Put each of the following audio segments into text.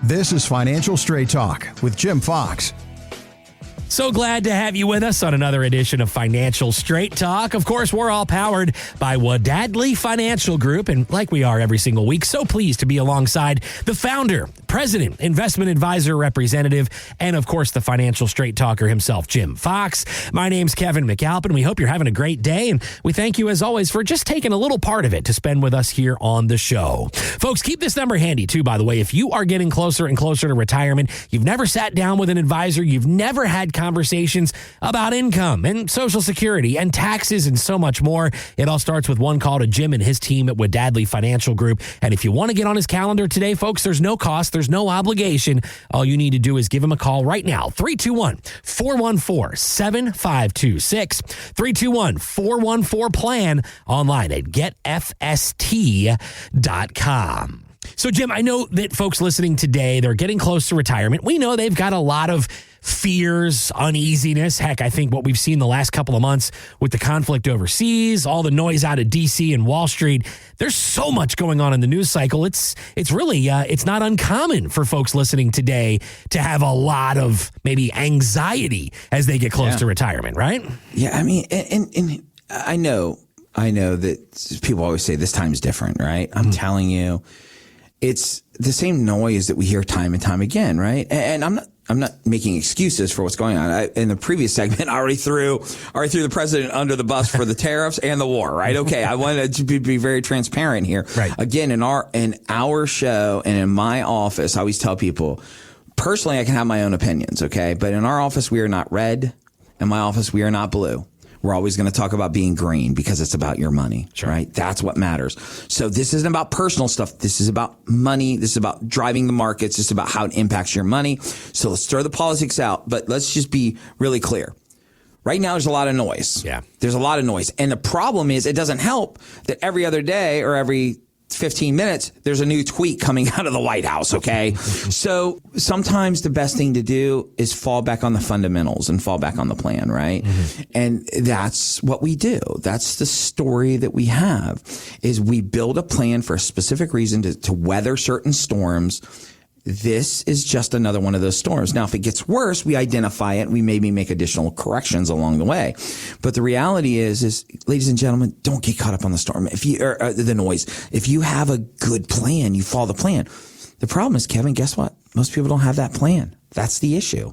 This is Financial Straight Talk with Jim Fox. So glad to have you with us on another edition of Financial Straight Talk. Of course, we're all powered by Wadadley Financial Group, and like we are every single week, so pleased to be alongside the founder, president, investment advisor, representative, and of course, the Financial Straight Talker himself, Jim Fox. My name's Kevin McAlpin. We hope you're having a great day, and we thank you, as always, for just taking a little part of it to spend with us here on the show. Folks, keep this number handy, too, by the way. If you are getting closer and closer to retirement, you've never sat down with an advisor, you've never had conversations about income and Social Security and taxes and so much more. It all starts with one call to Jim and his team at Wadadley Financial Group. And if you want to get on his calendar today, folks, there's no cost, there's no obligation. All you need to do is give him a call right now. 321-414-7526. 321-414-PLAN online at getfst.com. So, Jim, I know that folks listening today, they're getting close to retirement. We know they've got a lot of fears, uneasiness. Heck, I think what we've seen the last couple of months with the conflict overseas, all the noise out of D.C. and Wall Street, there's so much going on in the news cycle. It's really, it's not uncommon for folks listening today to have a lot of maybe anxiety as they get close to retirement, right? Yeah, I mean, and I know that people always say this time's different, right? I'm telling you, it's the same noise that we hear time and time again, right? And I'm not making excuses for what's going on. In the previous segment, I already threw the president under the bus for the tariffs and the war, right? Okay, I wanted to be very transparent here. Right. Again, in our show and in my office, I always tell people, personally, I can have my own opinions, okay? But in our office, we are not red. In my office, we are not blue. We're always going to talk about being green because it's about your money, right? That's what matters. So this isn't about personal stuff. This is about money. This is about driving the markets. This is about how it impacts your money. So let's throw the politics out, but let's just be really clear. Right now, there's a lot of noise. Yeah. There's a lot of noise. And the problem is it doesn't help that every other day or every 15 minutes, there's a new tweet coming out of the White House, okay? So sometimes the best thing to do is fall back on the fundamentals and fall back on the plan, right? And that's what we do. That's the story that we have, is we build a plan for a specific reason to weather certain storms. This is just another one of those storms. Now, if it gets worse, we identify it. We maybe make additional corrections along the way. But the reality is, ladies and gentlemen, don't get caught up on the storm. If you or the noise, if you have a good plan, you follow the plan. The problem is, Kevin, guess what? Most people don't have that plan. That's the issue.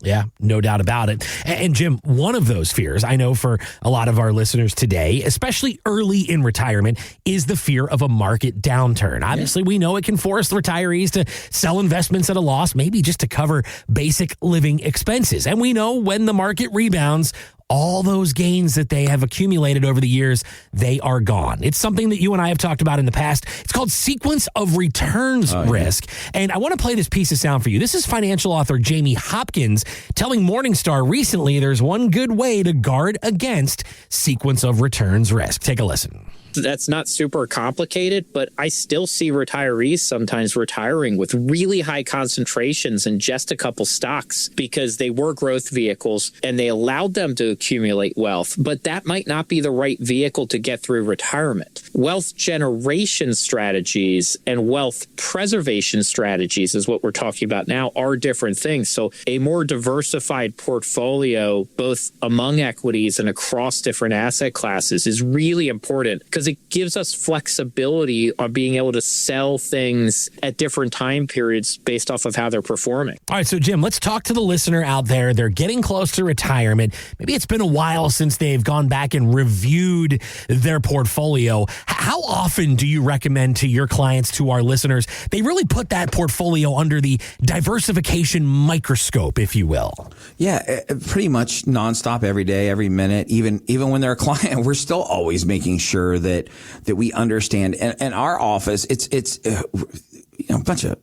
Yeah, no doubt about it. And Jim, one of those fears, I know for a lot of our listeners today, especially early in retirement, is the fear of a market downturn. Obviously, we know it can force retirees to sell investments at a loss, maybe just to cover basic living expenses. And we know when the market rebounds, all those gains that they have accumulated over the years, they are gone. It's something that you and I have talked about in the past. It's called sequence of returns risk. And I want to play this piece of sound for you. This is financial author Jamie Hopkins telling Morningstar recently there's one good way to guard against sequence of returns risk. Take a listen. That's not super complicated, but I still see retirees sometimes retiring with really high concentrations in just a couple stocks because they were growth vehicles and they allowed them to accumulate wealth. But that might not be the right vehicle to get through retirement. Wealth generation strategies and wealth preservation strategies is what we're talking about now are different things. So a more diversified portfolio, both among equities and across different asset classes, is really important because it gives us flexibility on being able to sell things at different time periods based off of how they're performing. All right, so Jim, let's talk to the listener out there. They're getting close to retirement. Maybe it's been a while since they've gone back and reviewed their portfolio. How often do you recommend to your clients, to our listeners, they really put that portfolio under the diversification microscope, if you will? Yeah, pretty much nonstop, every day, every minute. Even when they're a client, we're still always making sure that we understand. And our office, it's a bunch of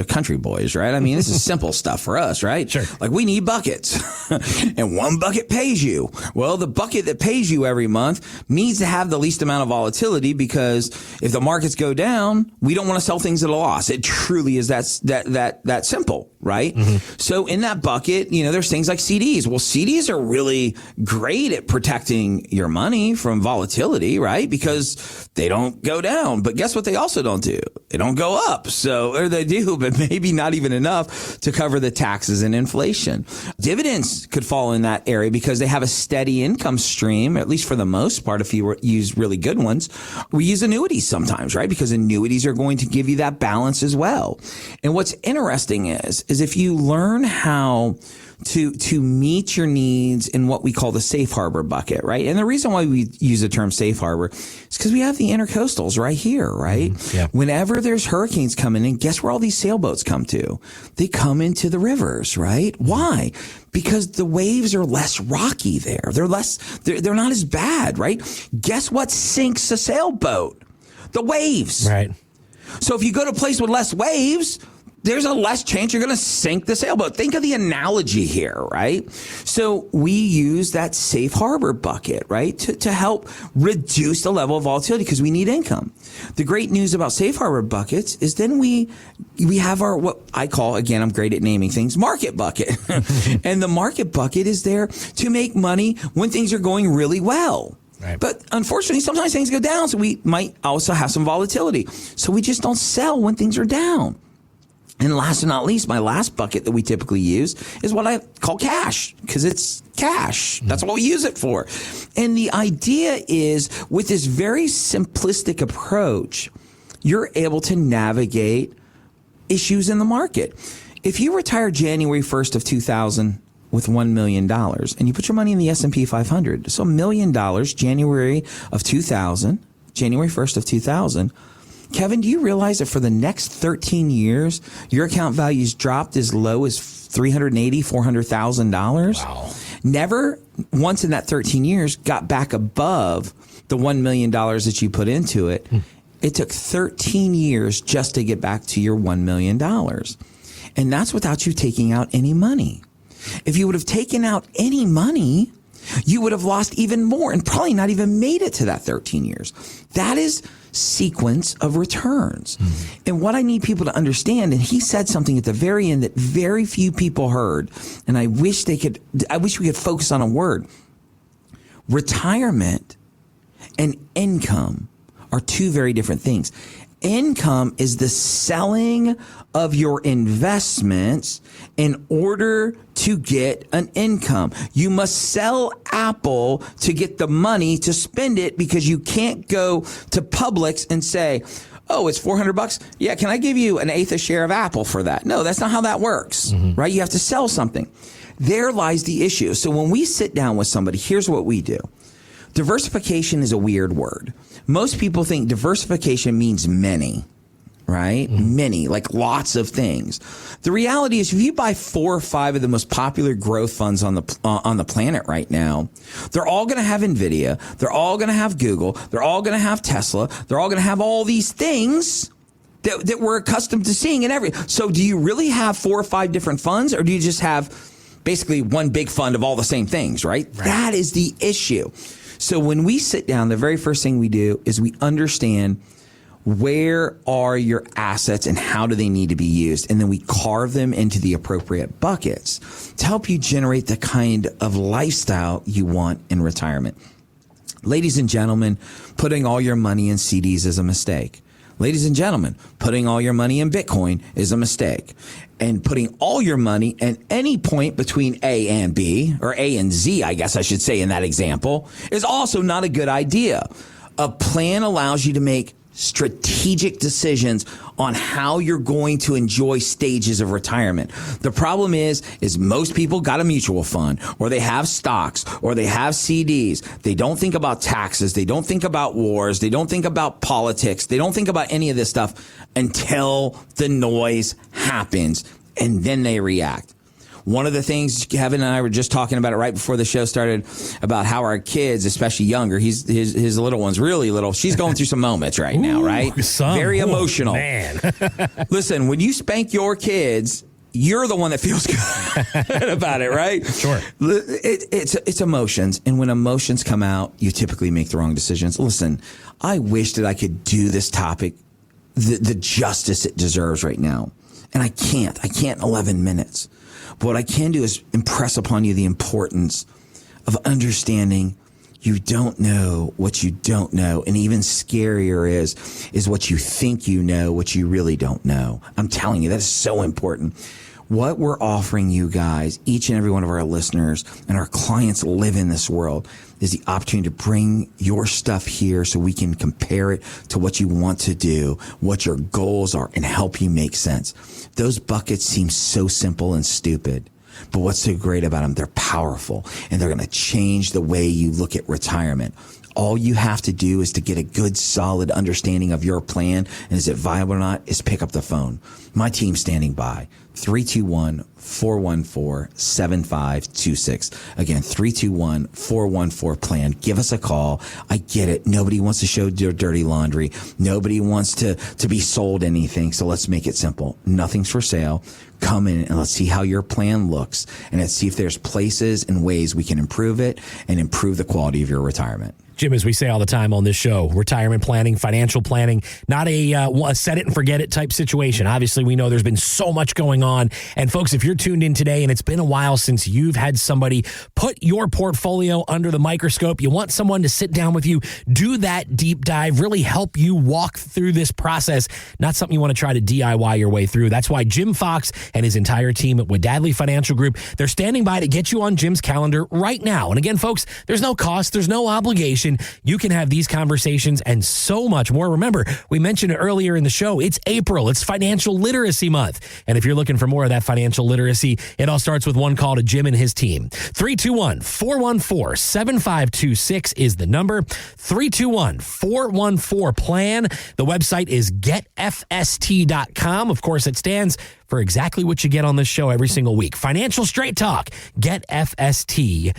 country boys, right? I mean, this is simple stuff for us, right? Sure. Like, we need buckets and one bucket pays you. Well, the bucket that pays you every month needs to have the least amount of volatility, because if the markets go down, we don't want to sell things at a loss. It truly is that simple, right? So in that bucket, there's things like CDs. Well, CDs are really great at protecting your money from volatility, right? Because they don't go down. But guess what they also don't do? They don't go up. Or they do, little bit, maybe not even enough to cover the taxes and inflation. Dividends could fall in that area because they have a steady income stream, at least for the most part, if you use really good ones. We use annuities sometimes, right? Because annuities are going to give you that balance as well. And what's interesting is if you learn how to meet your needs in what we call the safe harbor bucket, right? And the reason why we use the term safe harbor is because we have the intercoastals right here, right? Yeah. Whenever there's hurricanes coming in, guess where all these sailboats come to? They come into the rivers, right? Why? Because the waves are less rocky there. They're not as bad, right? Guess what sinks a sailboat? The waves. Right. So if you go to a place with less waves, there's a less chance you're going to sink the sailboat. Think of the analogy here, right? So we use that safe harbor bucket, right, to help reduce the level of volatility because we need income. The great news about safe harbor buckets is then we have our, what I call, again, I'm great at naming things, market bucket. And the market bucket is there to make money when things are going really well. Right. But unfortunately, sometimes things go down, so we might also have some volatility. So we just don't sell when things are down. And last but not least, my last bucket that we typically use is what I call cash, because it's cash. That's what we use it for. And the idea is, with this very simplistic approach, you're able to navigate issues in the market. If you retire January 1st of 2000 with $1 million and you put your money in the S&P 500, so $1 million January of 2000, January 1st of 2000, Kevin, do you realize that for the next 13 years, your account value's dropped as low as $380,000, $400,000? Wow. Never once in that 13 years got back above the $1 million that you put into it. It took 13 years just to get back to your $1 million. And that's without you taking out any money. If you would have taken out any money, you would have lost even more and probably not even made it to that 13 years. That is sequence of returns. And what I need people to understand, and he said something at the very end that very few people heard, and I wish we could focus on a word. Retirement and income are two very different things. Income is the selling of your investments in order to get an income. You must sell Apple to get the money to spend it, because you can't go to Publix and say, oh, it's $400. Yeah, can I give you an eighth a share of Apple for that? No, that's not how that works, right? You have to sell something. There lies the issue. So when we sit down with somebody, here's what we do. Diversification is a weird word. Most people think diversification means many, right? Many, like lots of things. The reality is, if you buy 4 or 5 of the most popular growth funds on the planet right now, they're all going to have Nvidia. They're all going to have Google. They're all going to have Tesla. They're all going to have all these things that we're accustomed to seeing in every. So do you really have 4 or 5 different funds, or do you just have basically one big fund of all the same things, right? That is the issue. So when we sit down, the very first thing we do is we understand, where are your assets and how do they need to be used? And then we carve them into the appropriate buckets to help you generate the kind of lifestyle you want in retirement. Ladies and gentlemen, putting all your money in CDs is a mistake. Ladies and gentlemen, putting all your money in Bitcoin is a mistake. And putting all your money at any point between A and B, or A and Z, I guess I should say in that example, is also not a good idea. A plan allows you to make strategic decisions on how you're going to enjoy stages of retirement. The problem is most people got a mutual fund, or they have stocks, or they have CDs. They don't think about taxes. They don't think about wars. They don't think about politics. They don't think about any of this stuff until the noise happens, and then they react. One of the things, Kevin and I were just talking about it right before the show started, about how our kids, especially younger, his little one's really little. She's going through some moments right now, right? Very emotional. Man. Listen, when you spank your kids, you're the one that feels good about it, right? Sure. It's emotions. And when emotions come out, you typically make the wrong decisions. Listen, I wish that I could do this topic the justice it deserves right now. And I can't in 11 minutes. But what I can do is impress upon you the importance of understanding You don't know what you don't know. And even scarier is what you think you know, what you really don't know. I'm telling you, that's so important. What we're offering you guys, each and every one of our listeners and our clients live in this world, is the opportunity to bring your stuff here so we can compare it to what you want to do, what your goals are, and help you make sense. Those buckets seem so simple and stupid. But what's so great about them? They're powerful, and they're going to change the way you look at retirement. All you have to do is to get a good, solid understanding of your plan and is it viable or not, is pick up the phone. My team's standing by. 321-414-7526. Again, 321-414-PLAN. Give us a call. I get it. Nobody wants to show their dirty laundry. Nobody wants to be sold anything. So let's make it simple. Nothing's for sale. Come in and let's see how your plan looks, and let's see if there's places and ways we can improve it and improve the quality of your retirement. Jim, as we say all the time on this show, retirement planning, financial planning, not a set it and forget it type situation. Obviously, we know there's been so much going on. And folks, if you're tuned in today and it's been a while since you've had somebody put your portfolio under the microscope, you want someone to sit down with you, do that deep dive, really help you walk through this process, not something you want to try to DIY your way through. That's why Jim Fox and his entire team at Wadadley Financial Group, they're standing by to get you on Jim's calendar right now. And again, folks, there's no cost, there's no obligation. You can have these conversations and so much more. Remember, we mentioned it earlier in the show. It's April. It's Financial Literacy Month. And if you're looking for more of that financial literacy, it all starts with one call to Jim and his team. 321-414-7526 is the number. 321-414-PLAN. The website is getfst.com. Of course, it stands for exactly what you get on this show every single week. Financial Straight Talk, getfst.com.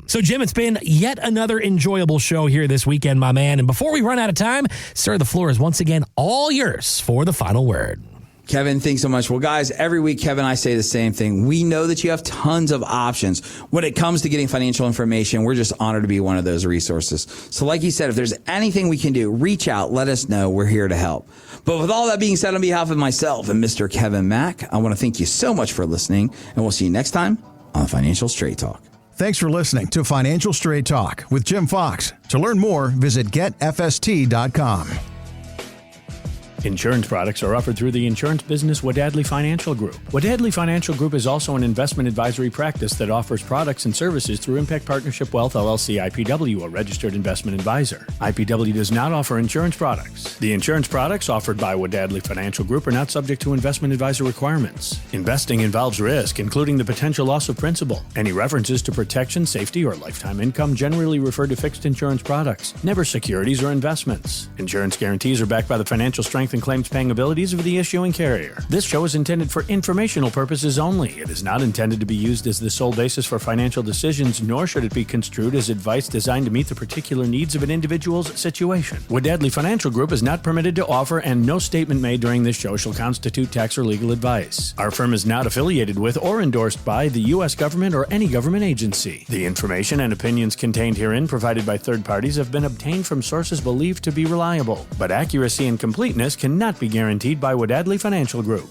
So, Jim, it's been yet another enjoyable show here this weekend, my man. And before we run out of time, sir, the floor is once again all yours for the final word. Kevin, thanks so much. Well, guys, every week, Kevin and I say the same thing. We know that you have tons of options when it comes to getting financial information. We're just honored to be one of those resources. So like he said, if there's anything we can do, reach out, let us know. We're here to help. But with all that being said, on behalf of myself and Mr. Kevin Mack, I want to thank you so much for listening, and we'll see you next time on Financial Straight Talk. Thanks for listening to Financial Straight Talk with Jim Fox. To learn more, visit getfst.com. Insurance products are offered through the insurance business Wadadley Financial Group. Wadadley Financial Group is also an investment advisory practice that offers products and services through Impact Partnership Wealth LLC IPW, a registered investment advisor. IPW does not offer insurance products. The insurance products offered by Wadadley Financial Group are not subject to investment advisor requirements. Investing involves risk, including the potential loss of principal. Any references to protection, safety, or lifetime income generally refer to fixed insurance products, never securities or investments. Insurance guarantees are backed by the financial strength and claims-paying abilities of the issuing carrier. This show is intended for informational purposes only. It is not intended to be used as the sole basis for financial decisions, nor should it be construed as advice designed to meet the particular needs of an individual's situation. Wadadley Financial Group is not permitted to offer, and no statement made during this show shall constitute tax or legal advice. Our firm is not affiliated with or endorsed by the U.S. government or any government agency. The information and opinions contained herein provided by third parties have been obtained from sources believed to be reliable, but accuracy and completeness cannot be guaranteed by Wadadley Financial Group.